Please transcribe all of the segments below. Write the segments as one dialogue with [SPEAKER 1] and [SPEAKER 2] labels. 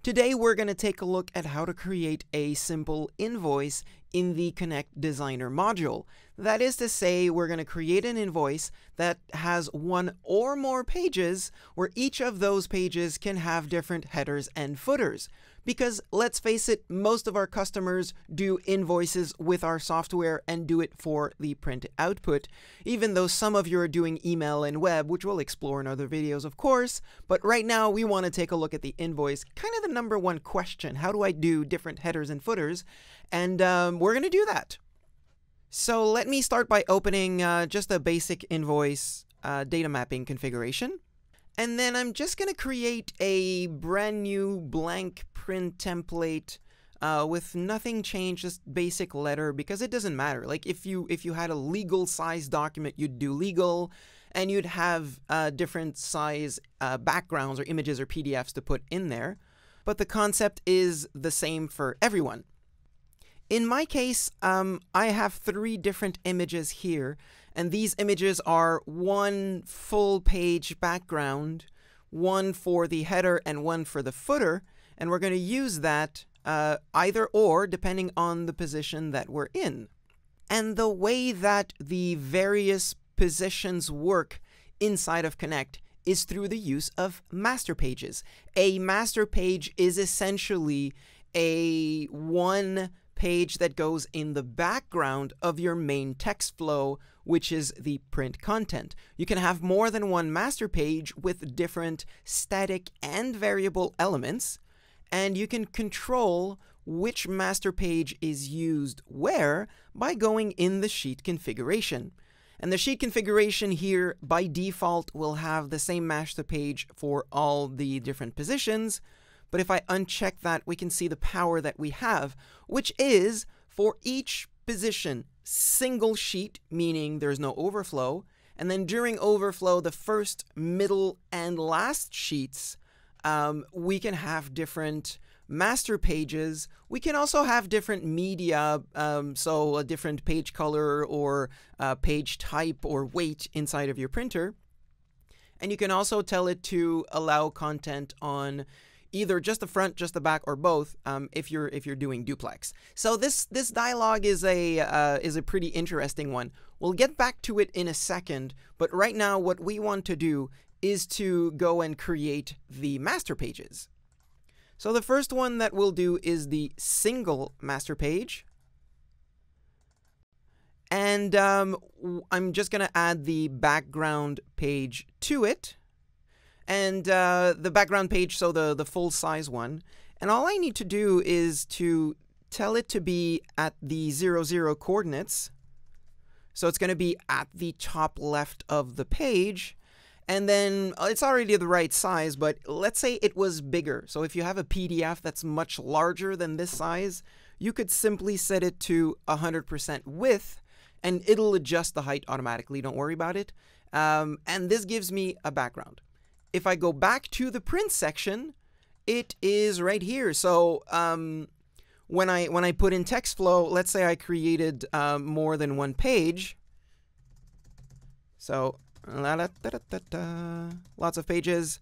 [SPEAKER 1] Today we're going to take a look at how to create a simple invoice in the Connect Designer module. That is to say, we're going to create an invoice that has one or more pages where each of those pages can have different headers and footers. Because let's face it, most of our customers do invoices with our software and do it for the print output, even though some of you are doing email and web, which we'll explore in other videos, of course. But right now, we want to take a look at the invoice, kind of the number one question. How do I do different headers and footers? And we're going to do that. So let me start by opening just a basic invoice data mapping configuration. And then I'm just going to create a brand new blank print template with nothing changed, just basic letter, because it doesn't matter. Like if you had a legal size document, you'd do legal, and you'd have different size backgrounds or images or PDFs to put in there. But the concept is the same for everyone. In my case, I have 3 different images here, and these images are one full page background, one for the header and one for the footer, and we're going to use that either or depending on the position that we're in. And the way that the various positions work inside of Connect is through the use of master pages. A master page is essentially a one page that goes in the background of your main text flow, which is the print content. You can have more than one master page with different static and variable elements, and you can control which master page is used where by going in the sheet configuration. And the sheet configuration here by default will have the same master page for all the different positions. But if I uncheck that, we can see the power that we have, which is for each position, single sheet, meaning there's no overflow. And then during overflow, the first, middle, and last sheets, we can have different master pages. We can also have different media, so a different page color or page type or weight inside of your printer. And you can also tell it to allow content on either just the front, just the back, or both, if you're doing duplex. So this dialogue is a pretty interesting one. We'll get back to it in a second, but right now what we want to do is to go and create the master pages. So the first one that we'll do is the single master page. And I'm just going to add the background page to it. And the background page, so the full size one. And all I need to do is to tell it to be at the 00 coordinates. So it's going to be at the top left of the page. And then it's already the right size, but let's say it was bigger. So if you have a PDF that's much larger than this size, you could simply set it to 100% width, and it'll adjust the height automatically. Don't worry about it. And this gives me a background. If I go back to the print section, it is right here. So when I put in text flow, let's say I created more than one page. So lots of pages,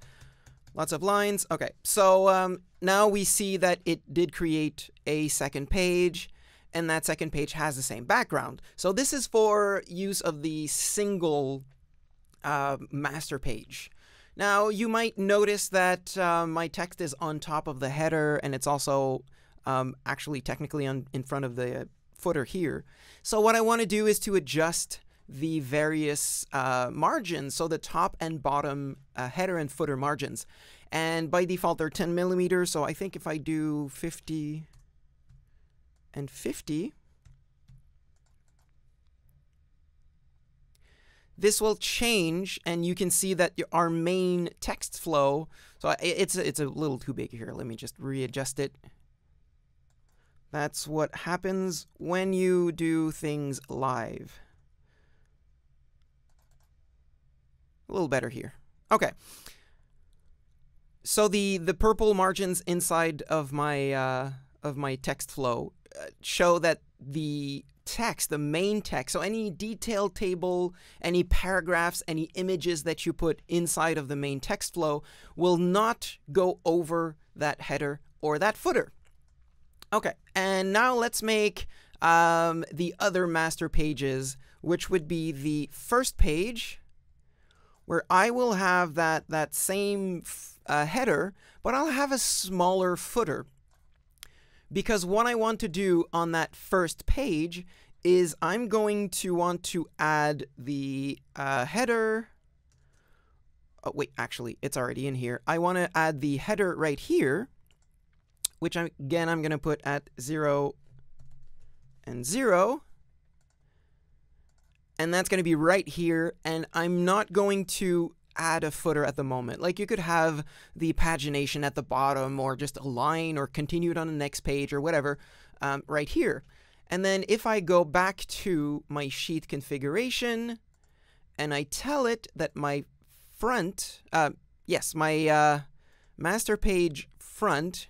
[SPEAKER 1] lots of lines. Okay, so now we see that it did create a second page, and that second page has the same background. So this is for use of the single master page. Now, you might notice that my text is on top of the header, and it's also actually technically in front of the footer here. So what I want to do is to adjust the various margins, so the top and bottom header and footer margins. And by default, they're 10 millimeters, so I think if I do 50 and 50, this will change, and you can see that our main text flow, so it's a little too big here. Let me just readjust it. That's what happens when you do things live. A little better here. Okay. So the purple margins inside of my text flow show that the text, the main text, so any detailed table, any paragraphs, any images that you put inside of the main text flow will not go over that header or that footer. Okay, and now let's make the other master pages, which would be the first page, where I will have that same header, but I'll have a smaller footer. Because what I want to do on that first page is I'm going to want to add the header. Oh, wait, actually, it's already in here. I want to add the header right here, which again, I'm going to put at 0 and 0. And that's going to be right here. And I'm not going to add a footer at the moment. Like, you could have the pagination at the bottom, or just a line, or continued on the next page, or whatever, right here. And then if I go back to my sheet configuration and I tell it that my front, my master page front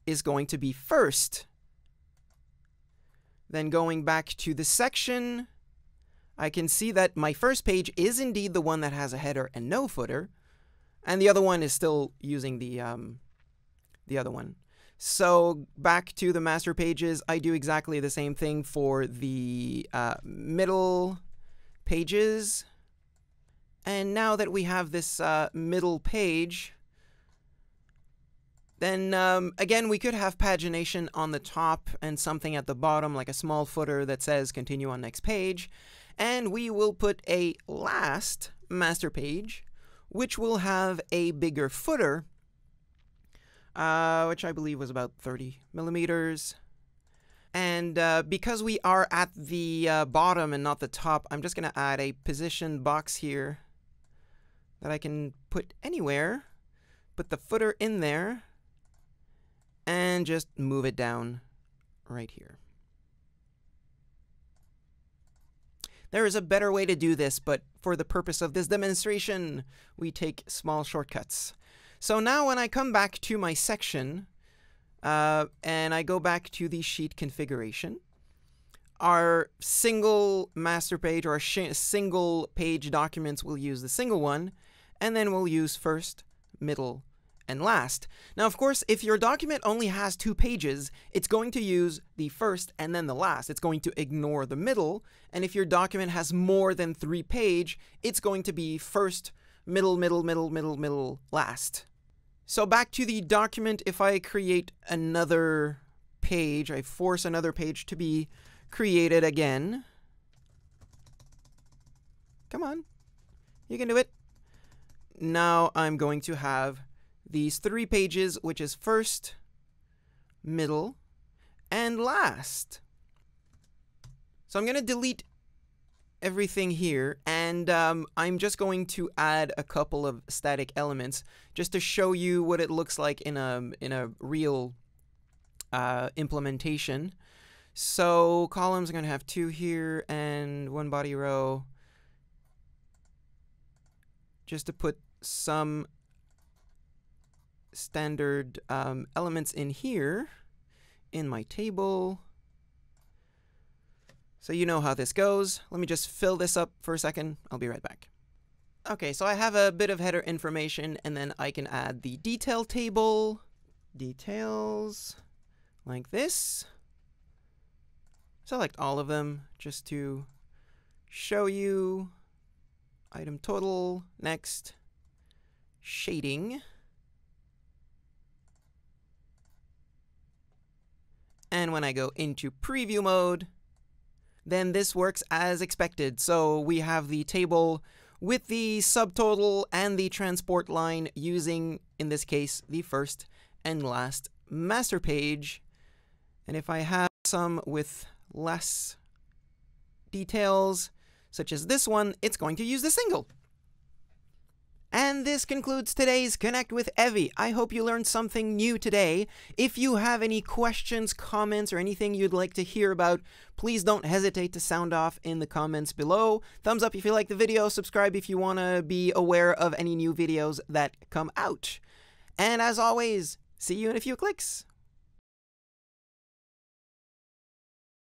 [SPEAKER 1] is going to be first, then going back to the section, I can see that my first page is indeed the one that has a header and no footer, and the other one is still using the other one. So back to the master pages, I do exactly the same thing for the middle pages. And now that we have this middle page, then again, we could have pagination on the top and something at the bottom, like a small footer that says continue on next page. And we will put a last master page, which will have a bigger footer, which I believe was about 30 millimeters. And because we are at the bottom and not the top, I'm just going to add a position box here that I can put anywhere, put the footer in there, and just move it down right here. There is a better way to do this, but for the purpose of this demonstration, we take small shortcuts. So now when I come back to my section, and I go back to the sheet configuration, our single master page, or our single page documents will use the single one, and then we'll use first, middle, and last. Now, of course, if your document only has 2 pages, it's going to use the first and then the last. It's going to ignore the middle. And if your document has more than 3 pages, it's going to be first, middle, middle, middle, middle, middle, last. So back to the document, if I create another page, I force another page to be created again. Come on, you can do it. Now I'm going to have these 3 pages, which is first, middle, and last. So I'm going to delete everything here, and I'm just going to add a couple of static elements just to show you what it looks like in a real implementation. So columns are going to have 2 here and 1 body row, just to put some standard elements in here in my table. So you know how this goes. Let me just fill this up for a second. I'll be right back. Okay, so I have a bit of header information, and then I can add the detail table, details, like this. Select all of them just to show you. Item total, next, shading. And when I go into preview mode, then this works as expected. So we have the table with the subtotal and the transport line using, in this case, the first and last master page. And if I have some with less details, such as this one, it's going to use the single. And this concludes today's Connect with Evie. I hope you learned something new today. If you have any questions, comments, or anything you'd like to hear about, please don't hesitate to sound off in the comments below. Thumbs up if you like the video, subscribe if you want to be aware of any new videos that come out. And as always, see you in a few clicks.